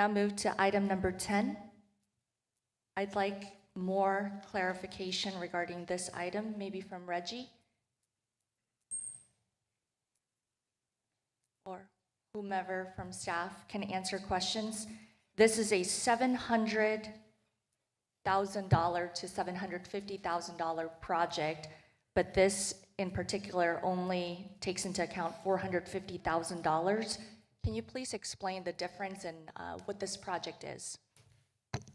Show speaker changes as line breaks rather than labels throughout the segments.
Now move to item number 10. I'd like more clarification regarding this item, maybe from Reggie or whomever from staff can answer questions. This is a $700,000 to $750,000 project, but this in particular only takes into account $450,000. Can you please explain the difference in what this project is?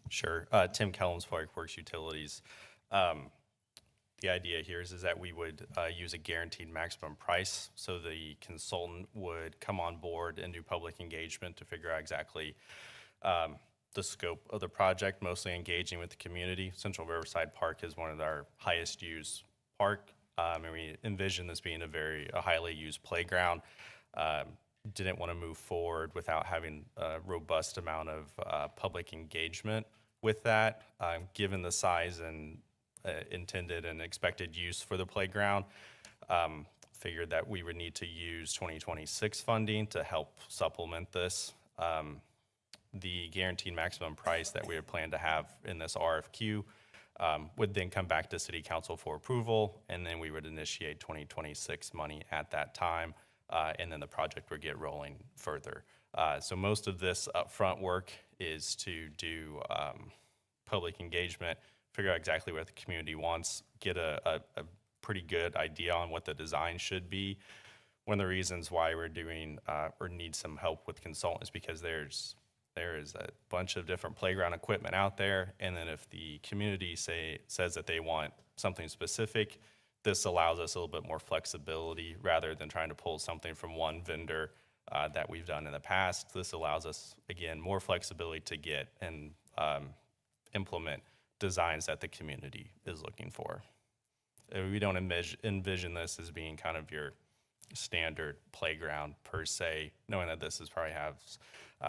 Sure. Tim Kellums, Public Works Utilities. The idea here is that we would use a guaranteed maximum price, so the consultant would come on board and do public engagement to figure out exactly the scope of the project, mostly engaging with the community. Central Riverside Park is one of our highest used park, and we envision this being a highly used playground. Didn't want to move forward without having a robust amount of public engagement with that, given the size and intended and expected use for the playground. Figured that we would need to use 2026 funding to help supplement this. The guaranteed maximum price that we had planned to have in this RFQ would then come back to City Council for approval, and then we would initiate 2026 money at that time, and then the project would get rolling further. So most of this upfront work is to do public engagement, figure out exactly what the community wants, get a pretty good idea on what the design should be. One of the reasons why we're doing or need some help with consultants, because there is a bunch of different playground equipment out there, and then if the community says that they want something specific, this allows us a little bit more flexibility rather than trying to pull something from one vendor that we've done in the past. This allows us, again, more flexibility to get and implement designs that the community is looking for. We don't envision this as being kind of your standard playground per se, knowing that this is probably have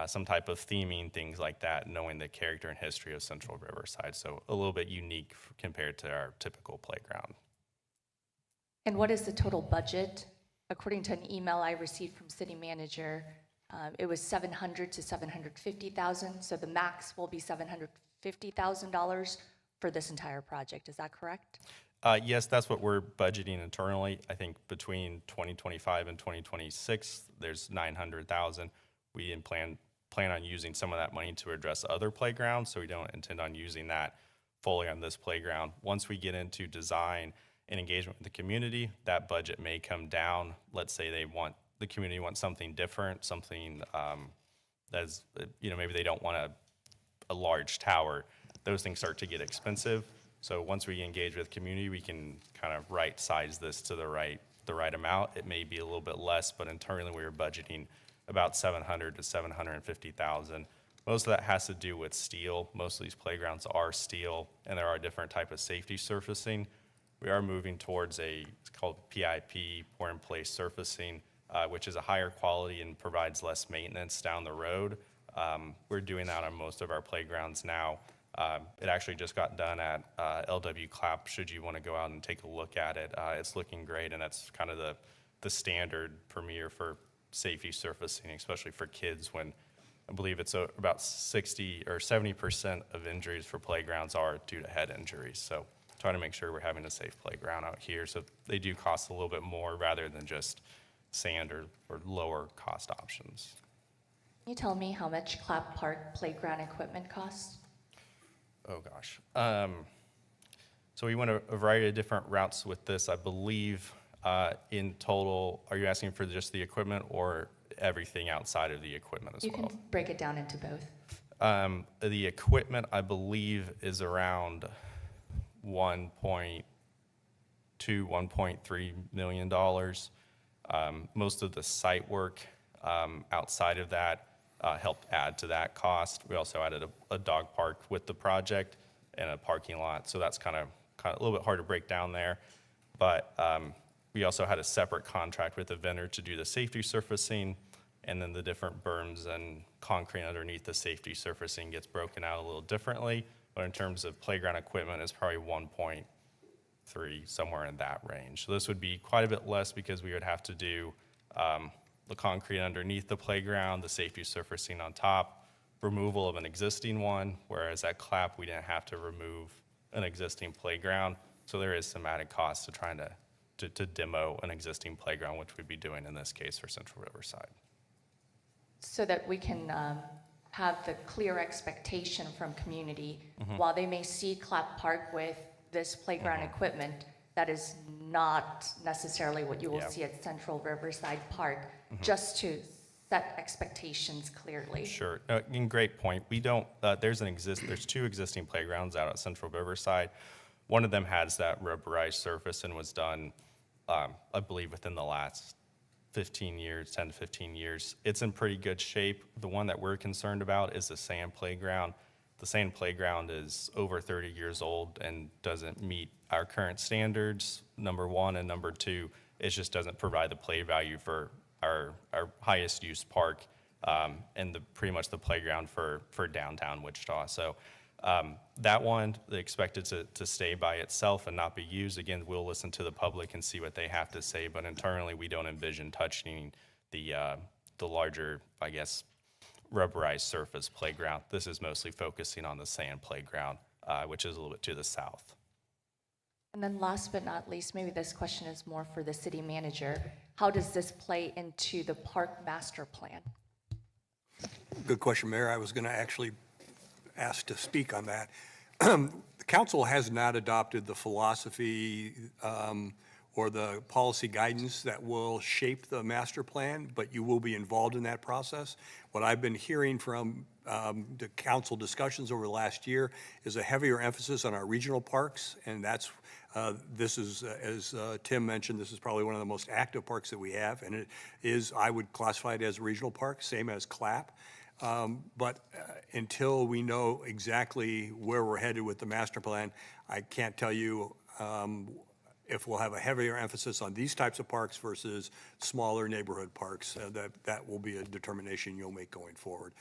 some type of theming, things like that, knowing the character and history of Central Riverside. So a little bit unique compared to our typical playground.
And what is the total budget? According to an email I received from city manager, it was $700,000 to $750,000. So the max will be $750,000 for this entire project. Is that correct?
Yes, that's what we're budgeting internally. I think between 2025 and 2026, there's $900,000. We plan on using some of that money to address other playgrounds, so we don't intend on using that fully on this playground. Once we get into design and engagement with the community, that budget may come down. Let's say the community wants something different, something that's, maybe they don't want a large tower. Those things start to get expensive. So once we engage with community, we can kind of right size this to the right amount. It may be a little bit less, but internally we were budgeting about $700,000 to $750,000. Most of that has to do with steel. Most of these playgrounds are steel, and there are different type of safety surfacing. We are moving towards it's called PIP, pour in place surfacing, which is a higher quality and provides less maintenance down the road. We're doing that on most of our playgrounds now. It actually just got done at LW Clap, should you want to go out and take a look at it. It's looking great, and that's kind of the standard premier for safety surfacing, especially for kids, when I believe it's about 60 or 70% of injuries for playgrounds are due to head injuries. So try to make sure we're having a safe playground out here. So they do cost a little bit more rather than just sand or lower cost options.
Can you tell me how much Clap Park playground equipment costs?
Oh gosh. So we went a variety of different routes with this. I believe in total, are you asking for just the equipment or everything outside of the equipment as well?
You can break it down into both.
The equipment, I believe, is around $1.2, $1.3 million. Most of the site work outside of that helped add to that cost. We also added a dog park with the project and a parking lot, so that's kind of a little bit hard to break down there. But we also had a separate contract with the vendor to do the safety surfacing, and then the different berms and concrete underneath the safety surfacing gets broken out a little differently. But in terms of playground equipment, it's probably 1.3, somewhere in that range. So this would be quite a bit less because we would have to do the concrete underneath the playground, the safety surfacing on top, removal of an existing one, whereas at Clap, we didn't have to remove an existing playground. So there is some added cost to trying to demo an existing playground, which we'd be doing in this case for Central Riverside.
So that we can have the clear expectation from community, while they may see Clap Park with this playground equipment, that is not necessarily what you will see at Central Riverside Park, just to set expectations clearly.
Sure, and great point. We don't, there's two existing playgrounds out at Central Riverside. One of them has that rubberized surface and was done, I believe, within the last 15 years, 10 to 15 years. It's in pretty good shape. The one that we're concerned about is the sand playground. The sand playground is over 30 years old and doesn't meet our current standards, number one, and number two, it just doesn't provide the play value for our highest use park and pretty much the playground for downtown Wichita. So that one, they expect it to stay by itself and not be used. Again, we'll listen to the public and see what they have to say, but internally, we don't envision touching the larger, I guess, rubberized surface playground. This is mostly focusing on the sand playground, which is a little bit to the south.
And then last but not least, maybe this question is more for the city manager. How does this play into the park master plan?
Good question, Mayor. I was going to actually ask to speak on that. The council has not adopted the philosophy or the policy guidance that will shape the master plan, but you will be involved in that process. What I've been hearing from the council discussions over the last year is a heavier emphasis on our regional parks, and that's this is, as Tim mentioned, this is probably one of the most active parks that we have, and it is, I would classify it as a regional park, same as Clap. But until we know exactly where we're headed with the master plan, I can't tell you if we'll have a heavier emphasis on these types of parks versus smaller neighborhood parks. That will be a determination you'll make going forward.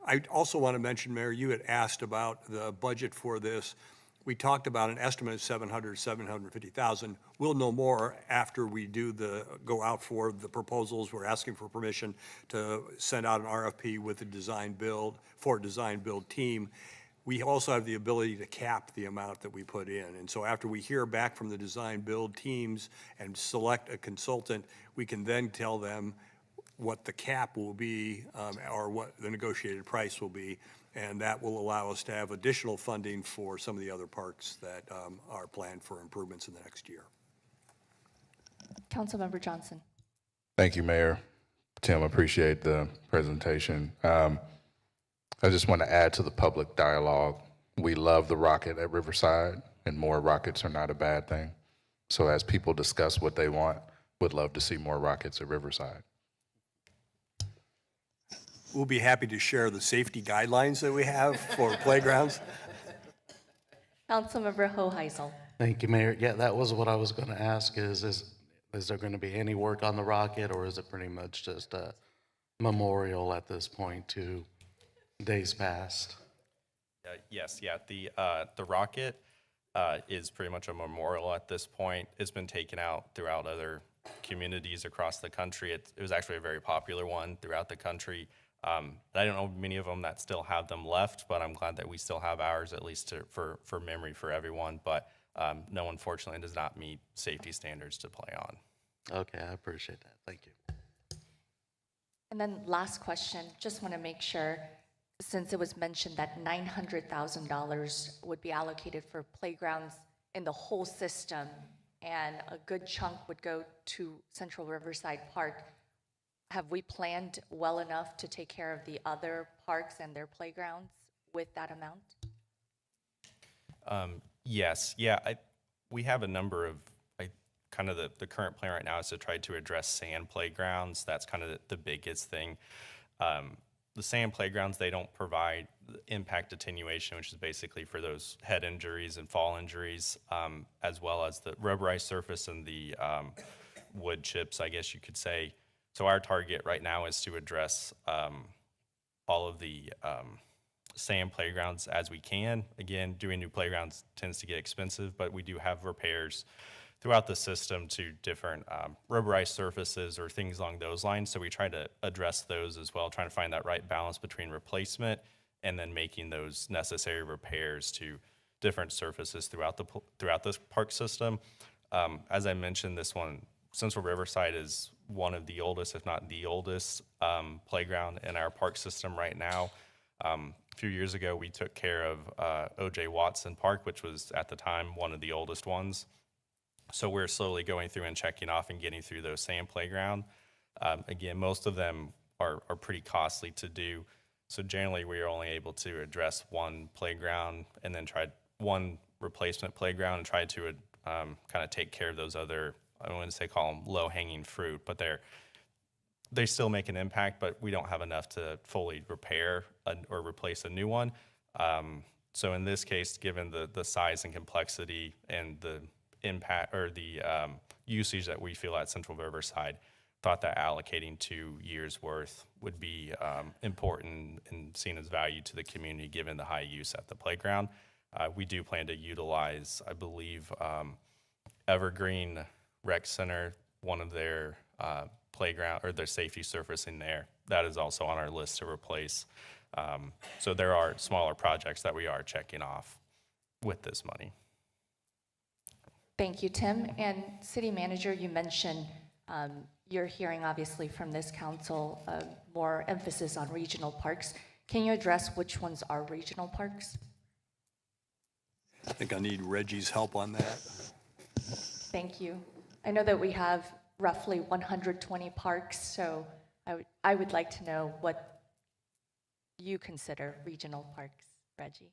I also want to mention, Mayor, you had asked about the budget for this. We talked about an estimate of 750,000. We'll know more after we go out for the proposals. We're asking for permission to send out an RFP with a design build team. We also have the ability to cap the amount that we put in. And so after we hear back from the design build teams and select a consultant, we can then tell them what the cap will be or what the negotiated price will be. And that will allow us to have additional funding for some of the other parks that are planned for improvements in the next year.
Councilmember Johnson.
Thank you, Mayor. Tim, appreciate the presentation. I just want to add to the public dialogue. We love the rocket at Riverside, and more rockets are not a bad thing. So as people discuss what they want, would love to see more rockets at Riverside.
We'll be happy to share the safety guidelines that we have for playgrounds.
Councilmember Hoheisel.
Thank you, Mayor. Yeah, that was what I was going to ask is there going to be any work on the rocket, or is it pretty much just a memorial at this point to days past?
Yes, yeah, the rocket is pretty much a memorial at this point. It's been taken out throughout other communities across the country. It was actually a very popular one throughout the country. I don't know many of them that still have them left, but I'm glad that we still have ours, at least for memory for everyone. But no, unfortunately, does not meet safety standards to play on.
Okay, I appreciate that. Thank you.
And then last question, just want to make sure, since it was mentioned that $900,000 would be allocated for playgrounds in the whole system, and a good chunk would go to Central Riverside Park, have we planned well enough to take care of the other parks and their playgrounds with that amount?
Yes, yeah, we have a number of, kind of the current plan right now is to try to address sand playgrounds. That's kind of the biggest thing. The sand playgrounds, they don't provide impact attenuation, which is basically for those head injuries and fall injuries, as well as the rubberized surface and the wood chips, I guess you could say. So our target right now is to address all of the sand playgrounds as we can. Again, doing new playgrounds tends to get expensive, but we do have repairs throughout the system to different rubberized surfaces or things along those lines. So we try to address those as well, trying to find that right balance between replacement and then making those necessary repairs to different surfaces throughout this park system. As I mentioned, this one, Central Riverside is one of the oldest, if not the oldest, playground in our park system right now. A few years ago, we took care of O.J. Watson Park, which was at the time one of the oldest ones. So we're slowly going through and checking off and getting through those same playground. Again, most of them are pretty costly to do. So generally, we are only able to address one playground and then try one replacement playground and try to kind of take care of those other, I wouldn't say call them low-hanging fruit, but they still make an impact, but we don't have enough to fully repair or replace a new one. So in this case, given the size and complexity and the impact or the usage that we feel at Central Riverside, thought that allocating 2 years worth would be important and seen as value to the community given the high use at the playground. We do plan to utilize, I believe, Evergreen Rec Center, one of their playground or their safety surfacing there. That is also on our list to replace. So there are smaller projects that we are checking off with this money.
Thank you, Tim. And City Manager, you mentioned you're hearing obviously from this council more emphasis on regional parks. Can you address which ones are regional parks?
I think I need Reggie's help on that.
Thank you. I know that we have roughly 120 parks, so I would like to know what you consider regional parks, Reggie.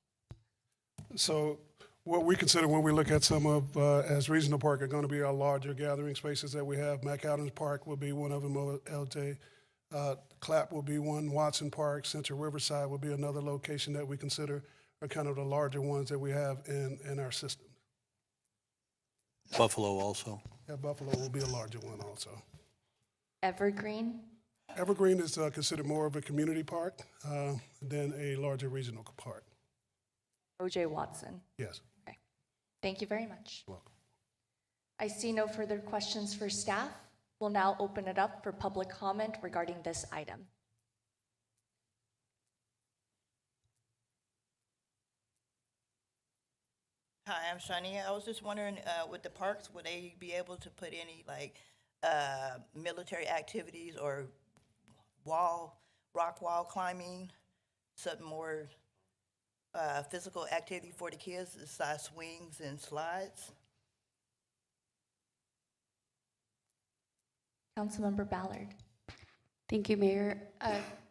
So what we consider when we look at some of, as regional park, are going to be our larger gathering spaces that we have. McAdams Park will be one of them, LJ. Clapp will be one, Watson Park, Central Riverside will be another location that we consider are kind of the larger ones that we have in our system.
Buffalo also.
Yeah, Buffalo will be a larger one also.
Evergreen?
Evergreen is considered more of a community park than a larger regional park.
O.J. Watson?
Yes.
Okay. Thank you very much.
Welcome.
I see no further questions for staff. We'll now open it up for public comment regarding this item.
Hi, I'm Shania. I was just wondering, with the parks, would they be able to put any like military activities or rock wall climbing, something more physical activity for the kids, besides swings and slides?
Councilmember Ballard.
Thank you, Mayor.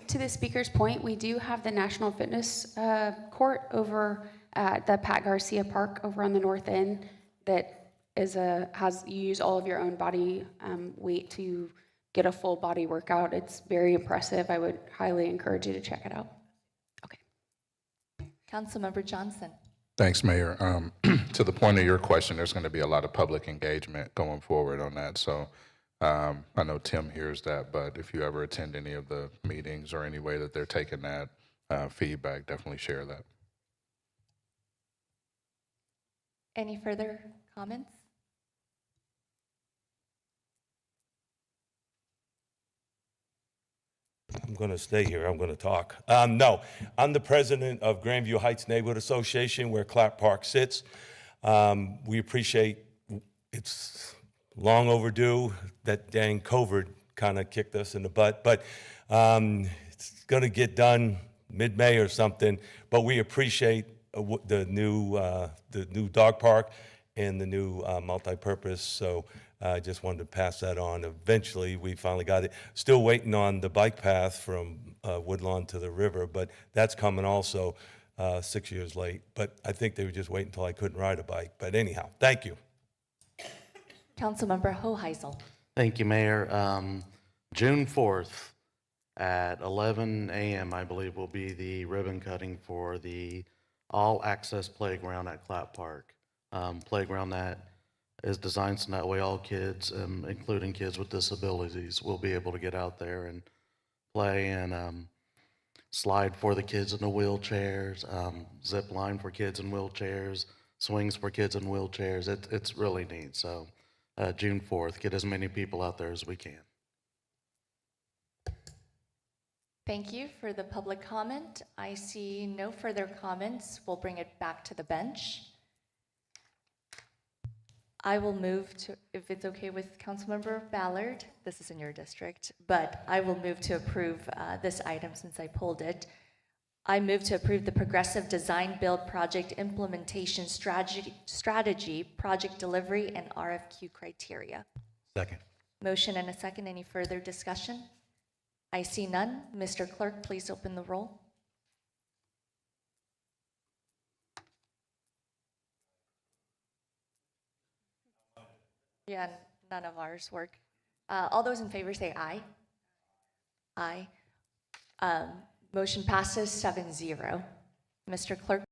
To the speaker's point, we do have the National Fitness Court over at the Pat Garcia Park over on the north end that you use all of your own body weight to get a full body workout. It's very impressive. I would highly encourage you to check it out. Okay.
Councilmember Johnson.
Thanks, Mayor. To the point of your question, there's going to be a lot of public engagement going forward on that. So I know Tim hears that, but if you ever attend any of the meetings or any way that they're taking that feedback, definitely share that.
Any further comments?
I'm going to stay here. I'm going to talk. No, I'm the president of Grandview Heights Neighborhood Association, where Clapp Park sits. We appreciate it's long overdue. That dang COVID kind of kicked us in the butt, but it's going to get done mid-May or something. But we appreciate the new dog park and the new multi-purpose. So I just wanted to pass that on. Eventually, we finally got it. Still waiting on the bike path from Woodlawn to the river, but that's coming also 6 years late. But I think they were just waiting until I couldn't ride a bike. But anyhow, thank you.
Councilmember Hoheisel.
Thank you, Mayor. June 4th at 11 a.m., I believe, will be the ribbon cutting for the all-access playground at Clapp Park. Playground that is designed so that way all kids, including kids with disabilities, will be able to get out there and play and slide for the kids in the wheelchairs, zip line for kids in wheelchairs, swings for kids in wheelchairs. It's really neat. So June 4th. Get as many people out there as we can.
Thank you for the public comment. I see no further comments. We'll bring it back to the bench. I will move to, if it's okay with Councilmember Ballard, this is in your district, but I will move to approve this item since I pulled it. I move to approve the Progressive Design Build Project Implementation Strategy, Project Delivery, and RFQ Criteria.
Second.
Motion and a second. Any further discussion? I see none. Mr. Clerk, please open the roll. Yeah, none of ours work. All those in favor say aye. Aye. Motion passes 7-0. Mr. Clerk,